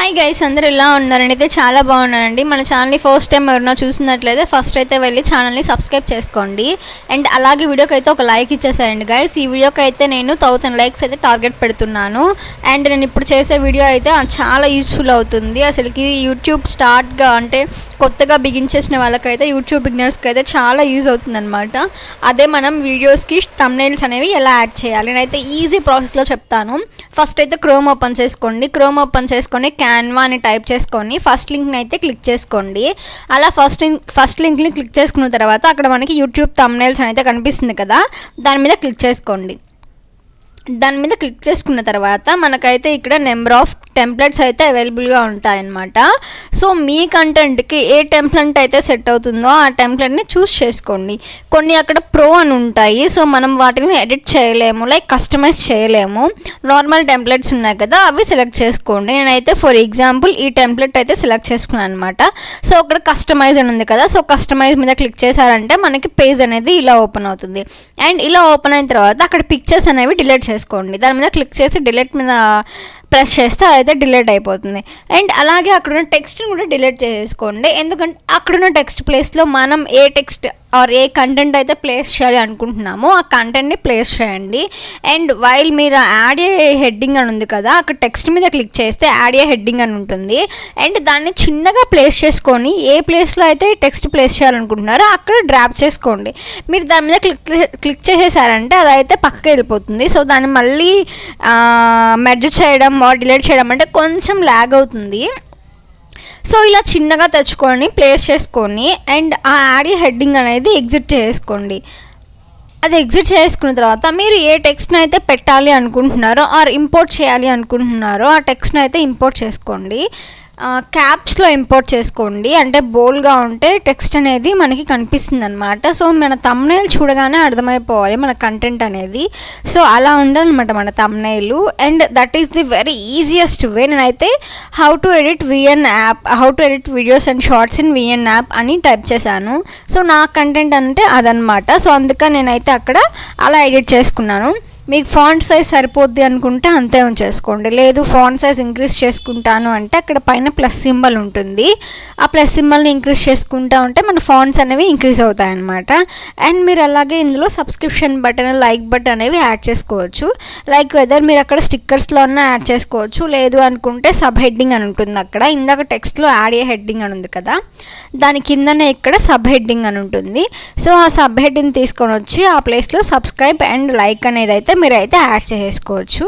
Hi guys, అందరూ ఎలా ఉన్నారండి? అయితే చాలా బాగున్నానండి. మన ఛానల్ని ఫస్ట్ టైం ఎవరైనా చూసినట్లయితే ఫస్ట్ అయితే వెళ్ళి ఛానల్ని సబ్స్క్రైబ్ చేసుకోండి. అండ్ అలాగే వీడియోకి అయితే ఒక లైక్ ఇచ్చేసారండి గైస్. ఈ వీడియోకి అయితే నేను 1000 లైక్స్ అయితే టార్గెట్ పెడుతున్నాను. అండ్ నేను ఇప్పుడు చేసే వీడియో అయితే చాలా యూస్ఫుల్ అవుతుంది. అసలుకి యూట్యూబ్ స్టార్ట్గా అంటే కొత్తగా బిగించేసిన వాళ్ళకైతే యూట్యూబ్ బిగినర్స్కి అయితే చాలా యూజ్ అవుతుందన్నమాట. అదే మనం వీడియోస్కి థంబ్నెయిల్స్ అనేవి ఎలా యాడ్ చేయాలి నేనైతే ఈజీ ప్రాసెస్లో చెప్తాను. ఫస్ట్ అయితే క్రోమ్ ఓపెన్ చేసుకోండి. క్రోమ్ ఓపెన్ చేసుకొని క్యాన్వా అని టైప్ చేసుకొని ఫస్ట్ లింక్ని అయితే క్లిక్ చేసుకోండి. అలా ఫస్ట్ లింక్ని క్లిక్ చేసుకున్న తర్వాత అక్కడ మనకి యూట్యూబ్ థంబ్నెయిల్స్ అయితే కనిపిస్తుంది కదా, దాని మీద క్లిక్ చేసుకోండి. దాని మీద క్లిక్ చేసుకున్న తర్వాత మనకైతే ఇక్కడ నెంబర్ ఆఫ్ టెంప్లెట్స్ అయితే అవైలబుల్గా ఉంటాయన్నమాట. సో మీ కంటెంట్కి ఏ టెంప్లెట్ అయితే సెట్ అవుతుందో ఆ టెంప్లెట్ని చూస్ చేసుకోండి. కొన్ని అక్కడ ప్రో అని ఉంటాయి, సో మనం వాటిని ఎడిట్ చేయలేము, లైక్ కస్టమైజ్ చేయలేము. నార్మల్ టెంప్లెట్స్ ఉన్నాయి కదా, అవి సెలెక్ట్ చేసుకోండి. నేనైతే ఫర్ ఎగ్జాంపుల్ ఈ టెంప్లెట్ అయితే సెలెక్ట్ చేసుకున్నాను అనమాట. సో అక్కడ కస్టమైజ్ అని ఉంది కదా, సో కస్టమైజ్ మీద క్లిక్ చేశారంటే మనకి పేజ్ అనేది ఇలా ఓపెన్ అవుతుంది. అండ్ ఇలా ఓపెన్ అయిన తర్వాత అక్కడ పిక్చర్స్ అనేవి డిలీట్ చేసుకోండి. దాని మీద క్లిక్ చేసి డిలీట్ మీద ప్రెస్ చేస్తే అదైతే డిలీట్ అయిపోతుంది. అండ్ అలాగే అక్కడున్న టెక్స్ట్ని కూడా డిలీట్ చేసేసుకోండి. ఎందుకంటే అక్కడున్న టెక్స్ట్ ప్లేస్లో మనం ఏ టెక్స్ట్ ఆర్ ఏ కంటెంట్ అయితే ప్లేస్ చేయాలి అనుకుంటున్నామో ఆ కంటెంట్ని ప్లేస్ చేయండి. అండ్ వైల్ మీరు యాడ్ ఏ హెడ్డింగ్ అని ఉంది కదా, అక్కడ టెక్స్ట్ మీద క్లిక్ చేస్తే యాడ్ ఏ హెడ్డింగ్ అని ఉంటుంది. అండ్ దాన్ని చిన్నగా ప్లేస్ చేసుకొని ఏ ప్లేస్లో అయితే టెక్స్ట్ ప్లేస్ చేయాలనుకుంటున్నారో అక్కడ డ్రాప్ చేసుకోండి. మీరు దాని మీద క్లిక్ చేసేసారంటే అదైతే పక్కకి వెళ్ళిపోతుంది. సో దాన్ని మళ్ళీ మెర్జ్ చేయడం డిలీట్ చేయడం అంటే కొంచెం ల్యాగ్ అవుతుంది. సో ఇలా చిన్నగా తెచ్చుకొని ప్లేస్ చేసుకొని అండ్ ఆ యాడ్ హెడ్డింగ్ అనేది ఎగ్జిట్ చేసుకోండి. అది ఎగ్జిట్ చేసుకున్న తర్వాత మీరు ఏ టెక్స్ట్ని అయితే పెట్టాలి అనుకుంటున్నారో ఆర్ ఇంపోర్ట్ చేయాలి అనుకుంటున్నారో ఆ టెక్స్ట్ని అయితే ఇంపోర్ట్ చేసుకోండి. క్యాప్స్లో ఇంపోర్ట్ చేసుకోండి, అంటే బోల్డ్గా ఉంటే టెక్స్ట్ అనేది మనకి కనిపిస్తుంది అనమాట. సో మన థంబ్నెయిల్ చూడగానే అర్థమైపోవాలి మన కంటెంట్ అనేది. సో అలా ఉండాలన్నమాట మన thumbnail. And that is the very easiest way. నేనైతే how to edit videos and shorts in VN app అని టైప్ చేశాను. సో నా కంటెంట్ అంటే అదనమాట. సో అందుకని నేనైతే అక్కడ అలా ఎడిట్ చేసుకున్నాను. మీకు ఫాంట్ సైజ్ సరిపోద్ది అనుకుంటే అంతే ఉంచేసుకోండి. లేదు ఫాంట్ సైజ్ ఇంక్రీజ్ చేసుకుంటాను అంటే అక్కడ పైన ప్లస్ సింబల్ ఉంటుంది. ఆ ప్లస్ సింబల్ని ఇంక్రీజ్ చేసుకుంటా ఉంటే మన ఫాంట్స్ అనేవి ఇంక్రీజ్ అవుతాయి అన్నమాట. అండ్ మీరు అలాగే ఇందులో సబ్స్క్రిప్షన్ బటన్, లైక్ బటన్ అనేవి యాడ్ చేసుకోవచ్చు. లైక్ వెదర్ మీరు అక్కడ స్టిక్కర్స్లో ఉన్న యాడ్ చేసుకోవచ్చు. లేదు అనుకుంటే సబ్ హెడ్డింగ్ అని ఉంటుంది అక్కడ. ఇందాక టెక్స్ట్లో యాడ్ ఏ హెడ్డింగ్ అని ఉంది కదా, దాని కిందనే ఇక్కడ సబ్ హెడ్డింగ్ అని ఉంటుంది. సో ఆ సబ్ హెడ్డింగ్ తీసుకొని వచ్చి ఆ ప్లేస్లో సబ్స్క్రైబ్ అండ్ లైక్ అనేది అయితే మీరైతే యాడ్ చేసుకోవచ్చు.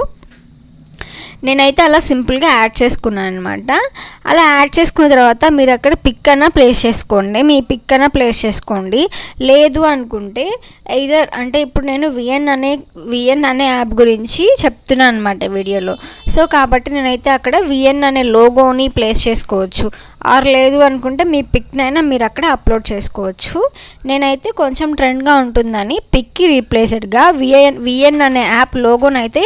నేనైతే అలా సింపుల్గా యాడ్ చేసుకున్నాను అనమాట. అలా యాడ్ చేసుకున్న తర్వాత మీరు అక్కడ పిక్ అన్న ప్లేస్ చేసుకోండి, మీ పిక్ అన్న ప్లేస్ చేసుకోండి. లేదు అనుకుంటే ఐదర్ అంటే ఇప్పుడు నేను విఎన్ అనే యాప్ గురించి చెప్తున్నాను అనమాట వీడియోలో. సో కాబట్టి నేనైతే అక్కడ విఎన్ అనే లోగోని ప్లేస్ చేసుకోవచ్చు. ఆర్ లేదు అనుకుంటే మీ పిక్నైనా మీరు అక్కడ అప్లోడ్ చేసుకోవచ్చు. నేనైతే కొంచెం ట్రెండ్గా ఉంటుందని పిక్కి రీప్లేసెడ్గా విఎన్ అనే యాప్ లోగోనైతే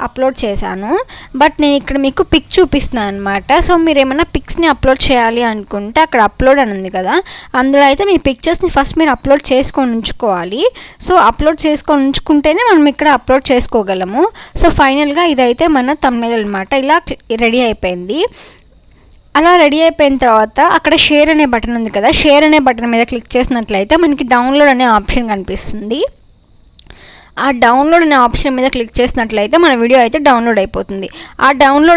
అప్లోడ్ చేశాను. బట్ నేను ఇక్కడ మీకు పిక్ చూపిస్తున్నాను అనమాట. సో మీరు ఏమైనా పిక్స్ని అప్లోడ్ చేయాలి అనుకుంటే అక్కడ అప్లోడ్ అని ఉంది కదా, అందులో అయితే మీ పిక్చర్స్ని ఫస్ట్ మీరు అప్లోడ్ చేసుకొని ఉంచుకోవాలి. సో అప్లోడ్ చేసుకొని ఉంచుకుంటేనే మనం ఇక్కడ అప్లోడ్ చేసుకోగలము. సో ఫైనల్గా ఇదైతే మన థంబ్నెయిల్ అనమాట. ఇలా రెడీ అయిపోయింది. అలా రెడీ అయిపోయిన తర్వాత అక్కడ షేర్ అనే బటన్ ఉంది కదా, షేర్ అనే బటన్ మీద క్లిక్ చేసినట్లయితే మనకి డౌన్లోడ్ అనే ఆప్షన్ కనిపిస్తుంది. ఆ డౌన్లోడ్ అనే ఆప్షన్ మీద క్లిక్ చేసినట్లయితే మన వీడియో అయితే డౌన్లోడ్ అయిపోతుంది. ఆ డౌన్లోడ్